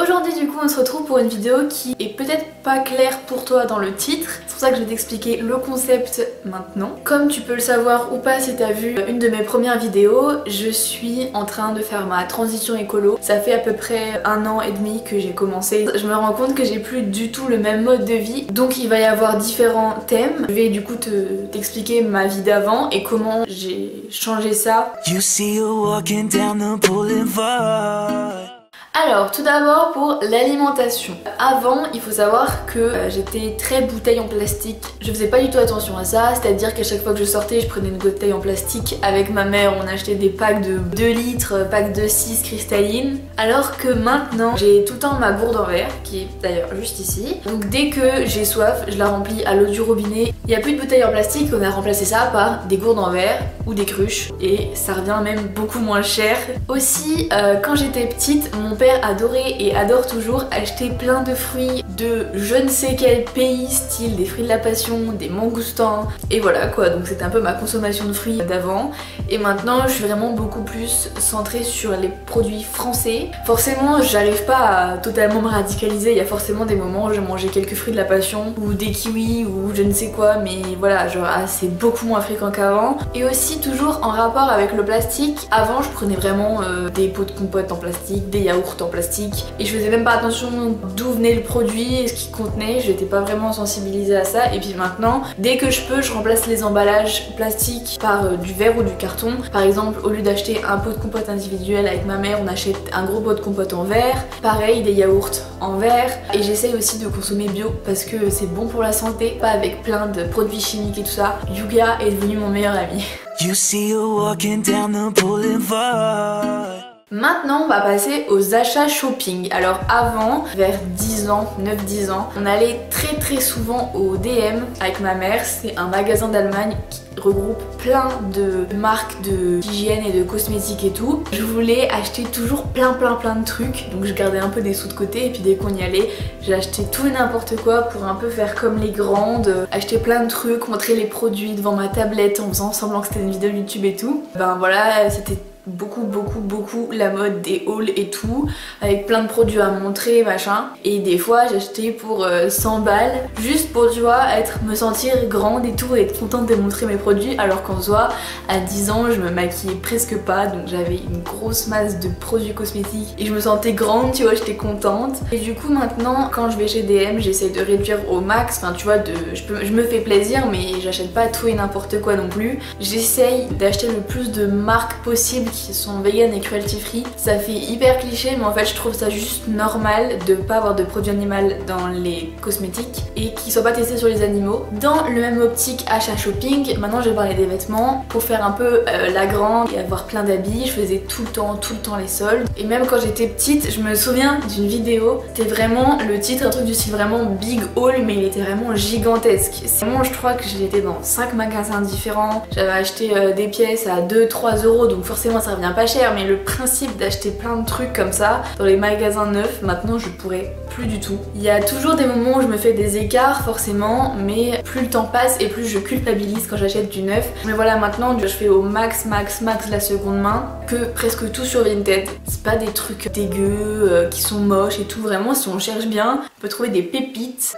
Aujourd'hui du coup on se retrouve pour une vidéo qui est peut-être pas claire pour toi dans le titre. C'est pour ça que je vais t'expliquer le concept maintenant. Comme tu peux le savoir ou pas si t'as vu une de mes premières vidéos, je suis en train de faire ma transition écolo. Ça fait à peu près 1 an et demi que j'ai commencé. Je me rends compte que j'ai plus du tout le même mode de vie. Donc il va y avoir différents thèmes. Je vais du coup t'expliquer ma vie d'avant et comment j'ai changé ça. Alors tout d'abord pour l'alimentation. Avant il faut savoir que j'étais très bouteille en plastique. Je faisais pas du tout attention à ça, c'est-à-dire qu'à chaque fois que je sortais je prenais une bouteille en plastique. Avec ma mère on achetait des packs de 2 litres, packs de 6 cristalline. Alors que maintenant j'ai tout le temps ma gourde en verre qui est d'ailleurs juste ici. Donc dès que j'ai soif je la remplis à l'eau du robinet. Il n'y a plus de bouteilles en plastique, on a remplacé ça par des gourdes en verre ou des cruches et ça revient même beaucoup moins cher. Aussi quand j'étais petite mon père adorait et adore toujours acheter plein de fruits de je ne sais quel pays, style des fruits de la passion, des mangoustans et voilà quoi, donc c'était un peu ma consommation de fruits d'avant. Et maintenant je suis vraiment beaucoup plus centrée sur les produits français. Forcément j'arrive pas à totalement me radicaliser, il y a forcément des moments où je mangeais quelques fruits de la passion ou des kiwis ou je ne sais quoi, mais voilà, genre c'est beaucoup moins fréquent qu'avant. Et aussi toujours en rapport avec le plastique, avant je prenais vraiment des pots de compote en plastique, des yaourts en plastique et je faisais même pas attention d'où venait le produit et ce qu'il contenait, je n'étais pas vraiment sensibilisée à ça. Et puis maintenant dès que je peux je remplace les emballages plastiques par du verre ou du carton. Par exemple au lieu d'acheter un pot de compote individuel avec ma mère on achète un gros pot de compote en verre, pareil des yaourts en verre. Et j'essaye aussi de consommer bio parce que c'est bon pour la santé, pas avec plein de produits chimiques et tout ça. Yuga est devenu mon meilleur ami. Maintenant on va passer aux achats shopping. Alors avant, vers 10 ans, 9-10 ans, on allait très souvent au DM avec ma mère. C'est un magasin d'Allemagne qui regroupe plein de marques d'hygiène et de cosmétiques et tout. Je voulais acheter toujours plein de trucs, donc je gardais un peu des sous de côté et puis dès qu'on y allait j'ai acheté tout et n'importe quoi pour un peu faire comme les grandes, acheter plein de trucs, montrer les produits devant ma tablette en faisant semblant que c'était une vidéo YouTube et tout. Ben voilà, c'était beaucoup la mode des hauls et tout, avec plein de produits à montrer machin. Et des fois j'achetais pour 100 balles juste pour tu vois me sentir grande et tout et être contente de montrer mes produits, alors qu'en soi à 10 ans je me maquillais presque pas, donc j'avais une grosse masse de produits cosmétiques et je me sentais grande, tu vois, j'étais contente. Et du coup maintenant quand je vais chez DM j'essaye de réduire au max, enfin tu vois, je me fais plaisir mais j'achète pas tout et n'importe quoi non plus. J'essaye d'acheter le plus de marques possibles qui sont vegan et cruelty free. Ça fait hyper cliché mais en fait je trouve ça juste normal de pas avoir de produits animaux dans les cosmétiques et qui soient pas testés sur les animaux. Dans le même optique achat shopping, maintenant je vais parler des vêtements pour faire un peu la grande et avoir plein d'habits. Je faisais tout le temps les soldes. Et même quand j'étais petite, je me souviens d'une vidéo, c'était vraiment le titre, un truc du style vraiment big haul, mais il était vraiment gigantesque. C'est vraiment, je crois que j'étais dans 5 magasins différents. J'avais acheté des pièces à 2-3 euros, donc forcément ça revient pas cher, mais le principe d'acheter plein de trucs comme ça dans les magasins neufs, maintenant je pourrais plus du tout. Il y a toujours des moments où je me fais des écarts forcément, mais plus le temps passe et plus je culpabilise quand j'achète du neuf. Mais voilà, maintenant je fais au max la seconde main, que presque tout sur Vinted. C'est pas des trucs dégueux qui sont moches et tout, vraiment si on cherche bien on peut trouver des pépites.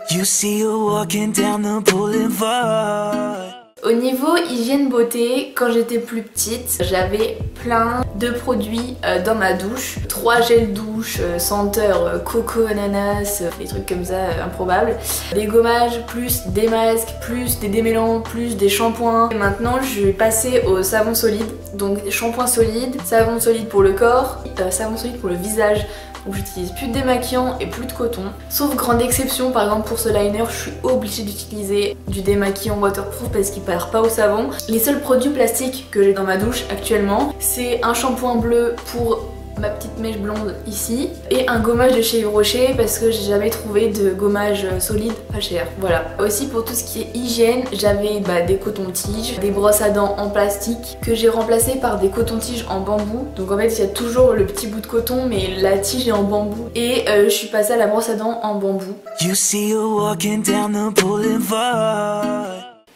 Au niveau hygiène beauté, quand j'étais plus petite, j'avais plein de produits dans ma douche. 3 gels douche, senteur coco, ananas, des trucs comme ça improbables. Des gommages, plus des masques, plus des démêlants, plus des shampoings. Et maintenant je vais passer au savon solide. Donc shampoing solide, savon solide pour le corps, savon solide pour le visage. Donc j'utilise plus de démaquillant et plus de coton. Sauf grande exception, par exemple pour ce liner, je suis obligée d'utiliser du démaquillant waterproof parce qu'il perd pas au savon. Les seuls produits plastiques que j'ai dans ma douche actuellement, c'est un shampoing bleu pour ma petite mèche blonde ici et un gommage de chez Yves Rocher parce que j'ai jamais trouvé de gommage solide pas cher. Voilà. Aussi pour tout ce qui est hygiène, j'avais des cotons-tiges, des brosses à dents en plastique que j'ai remplacé par des cotons-tiges en bambou. Donc en fait il y a toujours le petit bout de coton mais la tige est en bambou et je suis passée à la brosse à dents en bambou.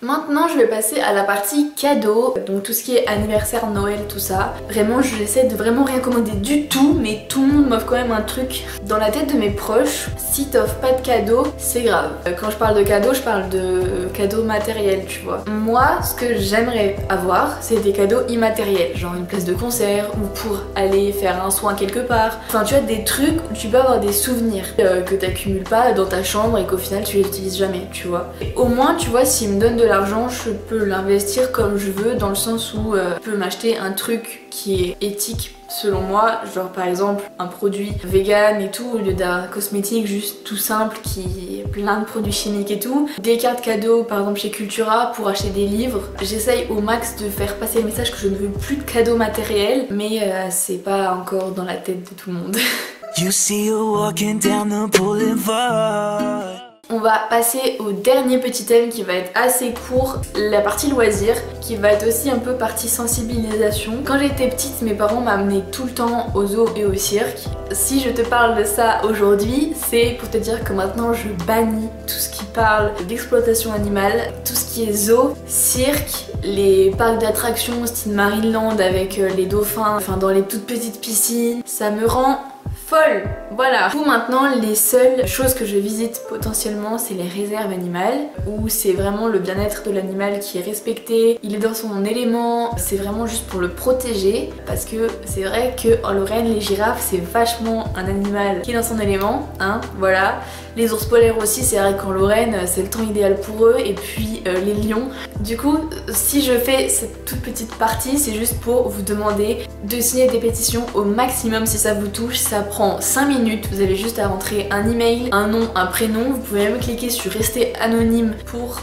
Maintenant je vais passer à la partie cadeaux, donc tout ce qui est anniversaire, Noël, tout ça. Vraiment j'essaie de vraiment rien commander du tout, mais tout le monde m'offre quand même un truc. Dans la tête de mes proches, si t'offres pas de cadeaux, c'est grave. Quand je parle de cadeaux, je parle de cadeaux matériels, tu vois. Moi, ce que j'aimerais avoir, c'est des cadeaux immatériels, genre une place de concert ou pour aller faire un soin quelque part. Enfin tu vois, des trucs où tu peux avoir des souvenirs que t'accumules pas dans ta chambre et qu'au final tu les utilises jamais, tu vois. Et au moins tu vois, s'ils me donnent de l'argent, je peux l'investir comme je veux, dans le sens où je peux m'acheter un truc qui est éthique selon moi, genre par exemple un produit vegan et tout, au lieu d'un cosmétique juste tout simple qui est plein de produits chimiques et tout. Des cartes cadeaux par exemple chez Cultura pour acheter des livres. J'essaye au max de faire passer le message que je ne veux plus de cadeaux matériels, mais c'est pas encore dans la tête de tout le monde. You see you walking down the boulevard. On va passer au dernier petit thème qui va être assez court, la partie loisirs, qui va être aussi un peu partie sensibilisation. Quand j'étais petite, mes parents m'amenaient tout le temps au zoo et au cirque. Si je te parle de ça aujourd'hui, c'est pour te dire que maintenant je bannis tout ce qui parle d'exploitation animale, tout ce qui est zoo, cirque, les parcs d'attractions style Marineland avec les dauphins, enfin dans les toutes petites piscines, ça me rend folle, voilà. Du coup maintenant les seules choses que je visite potentiellement c'est les réserves animales où c'est vraiment le bien-être de l'animal qui est respecté, il est dans son élément, c'est vraiment juste pour le protéger parce que c'est vrai que en Lorraine les girafes c'est vachement un animal qui est dans son élément, hein, voilà. Les ours polaires aussi, c'est vrai qu'en Lorraine c'est le temps idéal pour eux, et puis les lions. Du coup si je fais cette toute petite partie c'est juste pour vous demander de signer des pétitions au maximum si ça vous touche. Ça prend 5 minutes, vous avez juste à rentrer un email, un nom, un prénom, vous pouvez même cliquer sur rester anonyme pour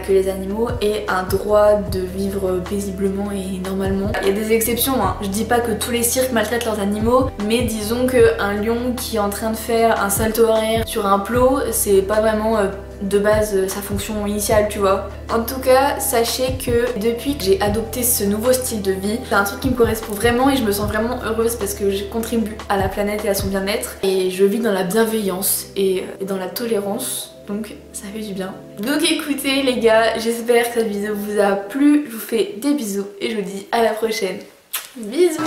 que les animaux aient un droit de vivre paisiblement et normalement. Il y a des exceptions, hein. Je dis pas que tous les cirques maltraitent leurs animaux, mais disons qu'un lion qui est en train de faire un salto arrière sur un plot, c'est pas vraiment de base sa fonction initiale, tu vois. En tout cas, sachez que depuis que j'ai adopté ce nouveau style de vie, c'est un truc qui me correspond vraiment et je me sens vraiment heureuse parce que je contribue à la planète et à son bien-être et je vis dans la bienveillance et dans la tolérance. Donc ça fait du bien. Donc écoutez les gars, j'espère que cette vidéo vous a plu. Je vous fais des bisous et je vous dis à la prochaine. Bisous.